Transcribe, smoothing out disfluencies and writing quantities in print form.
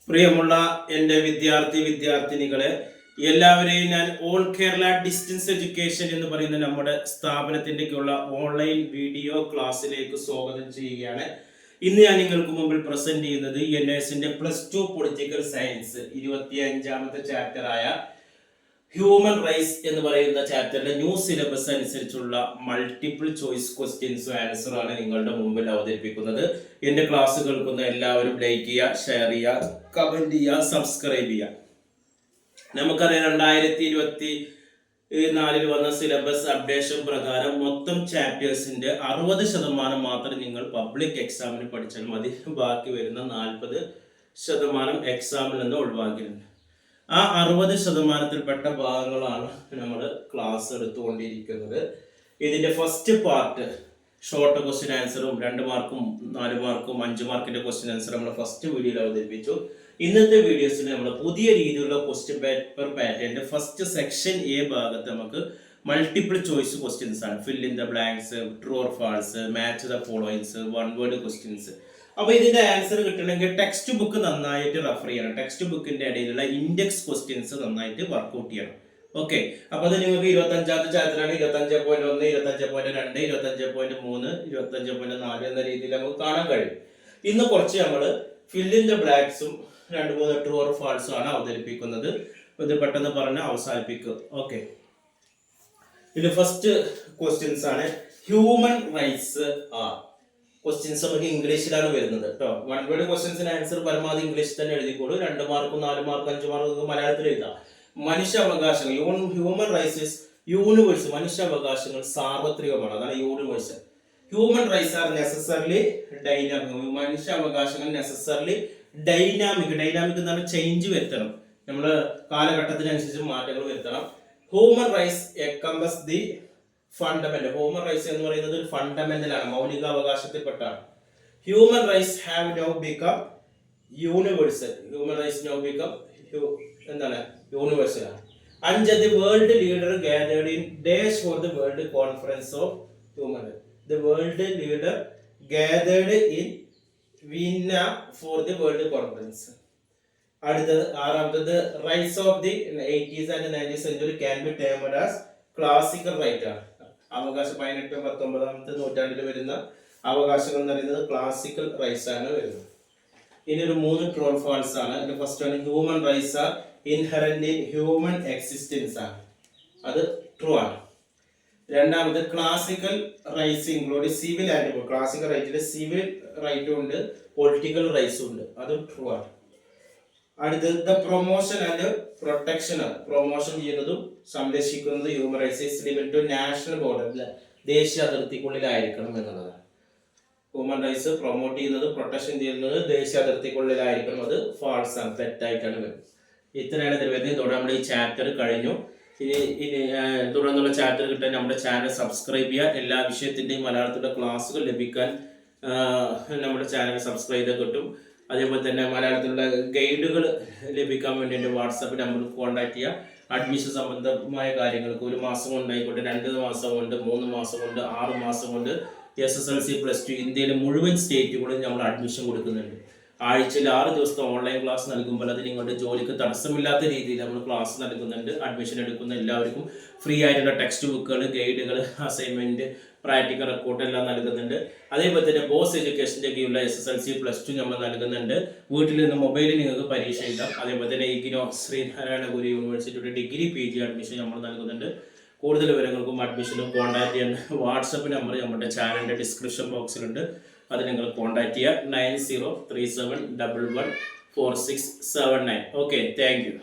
പ്രിയമുള്ള എൻ്റെ വിദ്യാർത്ഥിനികളെ എല്ലാവരെയും ഞാൻ ഓൾ കേരള ഡിസ്റ്റൻസ് എഡ്യൂക്കേഷൻ എന്ന് പറയുന്ന നമ്മുടെ സ്ഥാപനത്തിൻ്റെക്കുള്ള ഓൺലൈൻ വീഡിയോ ക്ലാസ്സിലേക്ക് സ്വാഗതം ചെയ്യുകയാണ്. ഇന്ന് ഞാൻ നിങ്ങൾക്ക് മുമ്പിൽ പ്രസന്റ് ചെയ്യുന്നത് NSന്റെ +2 പൊളിറ്റിക്കൽ സയൻസ് 25ാമത്തെ ചാപ്റ്ററായ ഹ്യൂമൻ റൈറ്റ്സ് എന്ന് പറയുന്ന ചാപ്റ്ററിലെ ന്യൂ സിലബസ് അനുസരിച്ചുള്ള മൾട്ടിപ്പിൾ ചോയ്സ് ക്വസ്റ്റ്യൻസും ആൻസറാണ് നിങ്ങളുടെ മുമ്പിൽ അവതരിപ്പിക്കുന്നത്. എൻ്റെ ക്ലാസ് കേൾക്കുന്ന എല്ലാവരും ലൈക്ക് ചെയ്യുക, ഷെയർ ചെയ്യുക, കമന്റ് ചെയ്യുക, സബ്സ്ക്രൈബ് ചെയ്യുക. നമുക്കറിയാം 2024 വന്ന സിലബസ് അപ്ഡേഷൻ പ്രകാരം മൊത്തം ചാപ്റ്റേഴ്സിന്റെ 60% മാത്രം നിങ്ങൾ പബ്ലിക് എക്സാമിന് പഠിച്ചാൽ മതി. ബാക്കി വരുന്ന 40% എക്സാമിൽ നിന്ന് ഒഴിവാക്കിയിട്ടുണ്ട്. ആ 60%ത്തിൽപ്പെട്ട ഭാഗങ്ങളാണ് നമ്മൾ ക്ലാസ് എടുത്തുകൊണ്ടിരിക്കുന്നത്. ഇതിന്റെ ഫസ്റ്റ് പാർട്ട് ഷോർട്ട് ക്വസ്റ്റ്യൻ ആൻസറും 2 മാർക്കും 4 മാർക്കും 5 മാർക്കിന്റെ ക്വസ്റ്റ്യൻ ആൻസർ നമ്മൾ ഫസ്റ്റ് വീഡിയോയിൽ അവതരിപ്പിച്ചു. ഇന്നത്തെ വീഡിയോസിൽ നമ്മൾ പുതിയ രീതിയിലുള്ള ക്വസ്റ്റ്യൻ പേപ്പർ പാറ്റേണിന്റെ ഫസ്റ്റ് സെക്ഷൻ എ ഭാഗത്ത് നമുക്ക് മൾട്ടിപ്പിൾ ചോയ്സ് ക്വസ്റ്റ്യൻസ് ആണ്. Fill in the blanks, true or false, match the followings, one word questions. അപ്പൊ ഇതിന്റെ ആൻസർ കിട്ടണമെങ്കിൽ ടെക്സ്റ്റ് ബുക്ക് നന്നായിട്ട് റെഫർ ചെയ്യണം. ടെക്സ്റ്റ് ബുക്കിന്റെ ഇടയിലുള്ള ഇൻഡെക്സ് ക്വസ്റ്റ്യൻസ് നന്നായിട്ട് വർക്ക്ഔട്ട് ചെയ്യണം. ഓക്കെ, അപ്പൊ അത് നിങ്ങൾക്ക് 25ാമത്തെ ചാപ്റ്ററാണ്. 25.1, 25.2, 25.3, 25.4 എന്ന രീതിയിൽ നമുക്ക് കാണാൻ കഴിയും. ഇന്ന് കുറച്ച് നമ്മൾ ഫിൽ ഇൻ ദ ബ്ലാങ്ക്സും 2-3 ട്രൂ ഓർ ഫാൾസും ആണ് അവതരിപ്പിക്കുന്നത്. ഇത് പെട്ടെന്ന് പറഞ്ഞ് അവസാനിപ്പിക്കുക. ഓക്കെ, ഇത് ഫസ്റ്റ് ക്വസ്റ്റ്യൻസ് ആണ്. Human rights are. ക്വസ്റ്റ്യൻസ് നമുക്ക് ഇംഗ്ലീഷിലാണ് വരുന്നത് കേട്ടോ. വൺ വേർഡ് ക്വസ്റ്റ്യൻസിന് ആൻസർ പരമാവധി ഇംഗ്ലീഷിൽ തന്നെ എഴുതിക്കോളൂ. 2 മാർക്കും 4 മാർക്കും 5 മാർക്കും മലയാളത്തിൽ എഴുതാം. മനുഷ്യാവകാശങ്ങൾ, ഹ്യൂമൻ റൈറ്റ്സ് യൂണിവേഴ്സ്. മനുഷ്യാവകാശങ്ങൾ സാർവത്രികമാണ്, അതാണ് universal. Human rights are necessarily dynamic. മനുഷ്യാവകാശങ്ങൾ നെസസറിലി ഡൈനാമിക് എന്ന് പറഞ്ഞാൽ ചേഞ്ച് വരുത്തണം, നമ്മള് കാലഘട്ടത്തിനനുസരിച്ച് മാറ്റങ്ങൾ വരുത്തണം. Human rights encompass the fundamental. Human rights എന്ന് പറയുന്നത് ഒരു ഫണ്ടമെന്റൽ ആണ്, മൗലിക അവകാശത്തിൽപ്പെട്ടാണ്. Human rights have now become universal. Human rights now become എന്താണ്, യൂണിവേഴ്സൽ ആണ്. അഞ്ച്, the world leader gathered in dash for the world conference of human rights. The world leader gathered in Vienna for the world conference. അടുത്തത് 6ാമത്തത് rights of the 80s and 90s century can be termed as classical right ആണ്. അവകാശം 18-19 നൂറ്റാണ്ടിൽ വരുന്ന അവകാശങ്ങൾ എന്ന് പറയുന്നത് classical rights ആണ് വരുന്നത്. ഇനി ഒരു 3 ട്രൂ ഓർ ഫാൾസ് ആണ്. ഫസ്റ്റ് ആണ് human rights are inherent in human existence ആണ്, അത് ട്രൂ ആണ്. രണ്ടാമത് classical rights include civil and classical റൈറ്റിൽ സിവിൽ റൈറ്റും ഉണ്ട്, പൊളിറ്റിക്കൽ റൈറ്റ്സും ഉണ്ട്, അതും ട്രൂ ആണ്. അടുത്തത് ദ പ്രൊമോഷൻ ആൻഡ് പ്രൊട്ടക്ഷൻ ആണ്. പ്രൊമോഷൻ ചെയ്യുന്നതും സംരക്ഷിക്കുന്നതും human rights is limited to national border, ദേശീയ അതിർത്തിക്കുള്ളിലായിരിക്കണം എന്നുള്ളതാണ്. ഹ്യൂമൻ റൈറ്റ്സ് പ്രൊമോട്ട് ചെയ്യുന്നത് പ്രൊട്ടക്ഷൻ ചെയ്യുന്നത് ദേശീയ അതിർത്തിക്കുള്ളിലായിരിക്കണം, അത് ഫാൾസ് ആണ്, തെറ്റായിട്ടാണ് വരുന്നത്. ഇത്രയാണ് ഇതിൽ വരുന്നത്. ഇതോടെ നമ്മുടെ ഈ ചാപ്റ്റർ കഴിഞ്ഞു. ഇനി തുടർന്നുള്ള ചാപ്റ്റർ കിട്ടാൻ നമ്മുടെ ചാനൽ സബ്സ്ക്രൈബ് ചെയ്യുക. എല്ലാ വിഷയത്തിൻ്റെയും മലയാളത്തിലുള്ള ക്ലാസ്സുകൾ ലഭിക്കാൻ നമ്മുടെ ചാനൽ സബ്സ്ക്രൈബ് ചെയ്ത് കിട്ടും. അതേപോലെ തന്നെ മലയാളത്തിലുള്ള ഗൈഡുകൾ ലഭിക്കാൻ വേണ്ടി എൻ്റെ വാട്സാപ്പ് നമ്പറിൽ കോൺടാക്ട് ചെയ്യുക. അഡ്മിഷൻ സംബന്ധമായ കാര്യങ്ങൾക്ക് 1 മാസം കൊണ്ടായിക്കോട്ടെ, 2 മാസം കൊണ്ട്, 3 മാസം കൊണ്ട്, 6 മാസം കൊണ്ട് SSLC +2 ഇന്ത്യയിലെ മുഴുവൻ സ്റ്റേറ്റുകളിലും നമ്മൾ അഡ്മിഷൻ കൊടുക്കുന്നുണ്ട്. ആഴ്ചയിൽ 6 ദിവസത്തെ ഓൺലൈൻ ക്ലാസ് നൽകുമ്പോൾ അത് നിങ്ങളുടെ ജോലിക്ക് തടസ്സമില്ലാത്ത രീതിയിൽ നമ്മൾ ക്ലാസ് നൽകുന്നുണ്ട്. അഡ്മിഷൻ എടുക്കുന്ന എല്ലാവർക്കും ഫ്രീ ആയിട്ടുള്ള ടെക്സ്റ്റ് ബുക്കുകൾ, ഗൈഡുകൾ, അസൈൻമെന്റ്, പ്രാക്ടിക്കൽ റിപ്പോർട്ട് എല്ലാം നൽകുന്നുണ്ട്. അതേപോലെ തന്നെ ബോസ് എഡ്യൂക്കേഷൻ്റെ കീഴിലുള്ള SSLC +2 നമ്മൾ നൽകുന്നുണ്ട്. വീട്ടിൽ നിന്ന് മൊബൈലിൽ നിങ്ങൾക്ക് പരീക്ഷ എഴുതാം. അതേപോലെ തന്നെ IGNOU ശ്രീനാരായണ ഗുരു യൂണിവേഴ്സിറ്റിയുടെ ഡിഗ്രി PG അഡ്മിഷൻ നമ്മൾ നൽകുന്നുണ്ട്. കൂടുതൽ വിവരങ്ങൾക്കും അഡ്മിഷനും കോൺടാക്ട് ചെയ്യാൻ വാട്സപ്പ് നമ്പർ നമ്മുടെ ചാനലിൻ്റെ ഡിസ്ക്രിപ്ഷൻ ബോക്സിലുണ്ട്, അത് നിങ്ങൾ കോൺടാക്ട് ചെയ്യുക. 9037114679. Okay, thank you.